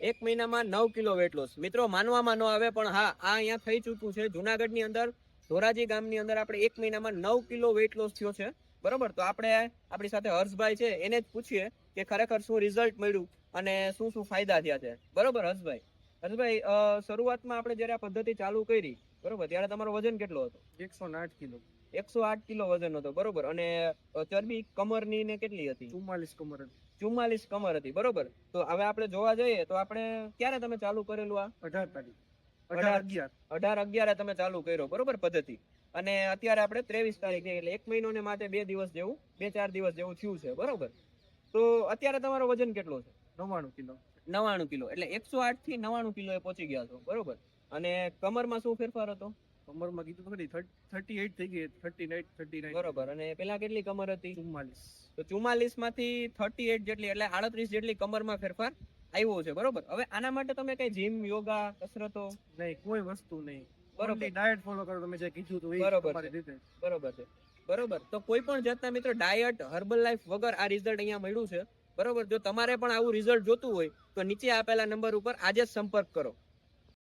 1 મહિનામાં 9 kilo weight loss. મિત્રો માનવામાં ન આવે પણ હા, આ અહીંયા થઈ ચૂક્યું છે. જુનાગઢની અંદર ધોરાજી ગામની અંદર આપણે 1 મહિનામાં 9 કિલો વેટ લોસ થયો છે. બરોબર, તો આપણે આપણી સાથે હર્ષભાઈ છે એને જ પૂછીએ કે ખરેખર શું રિઝલ્ટ મળ્યું અને શું શું ફાયદા થયા છે. બરોબર હર્ષભાઈ, શરૂઆતમાં આપણે જયારે આ પદ્ધતિ ચાલુ કરી, બરોબર, ત્યારે તમારો વજન કેટલો હતો? 108 કિલો. 108 કિલો વજન હતો. બરોબર, અને ચરબી કમરની ને કેટલી હતી? 44 કમર હતી. 44 કમર હતી. બરોબર, તો હવે આપણે જોવા જઈએ તો આપણે ક્યારે તમે ચાલુ કરેલું? આ 18 તારીખ 18/11 તમે ચાલુ કર્યો, બરોબર, પદ્ધતિ. અને અત્યારે આપણે 23 તારીખ એટલે 1 મહિનો ને માથે 2 દિવસ જેવું 2-4 દિવસ જેવું થયું છે. બરોબર, તો અત્યારે તમારો વજન કેટલો છે? 99 કિલો. 99 કિલો, એટલે 108 થી 99 કિલો એ પહોંચી ગયા છો. બરોબર, અને કમરમાં શું ફેરફાર હતો? કમરમાં કીધું ખરી 38 થઈ ગઈ, 39. બરોબર, અને પેલા કેટલી કમર હતી? 44. તો 44 માંથી 38 જેટલી એટલે 38 જેટલી કમરમાં ફેરફાર આવ્યો છે. બરોબર, હવે આના માટે તમે કઈ જીમ, યોગા, કસરતો? નહીં, કોઈ વસ્તુ નહીં. બરોબર, ડાયટ ફોલો કરો તમે જે કીધું તો એ બરોબર તમારી રીતે. બરોબર છે. બરોબર, તો કોઈ પણ જાતના મિત્રો ડાયટ, હર્બલ લાઈફ વગર આ રિઝલ્ટ અહીંયા મળ્યું છે. બરોબર, જો તમારે પણ આવું રિઝલ્ટ જોતું હોય તો નીચે આપેલા નંબર ઉપર આજે જ સંપર્ક કરો.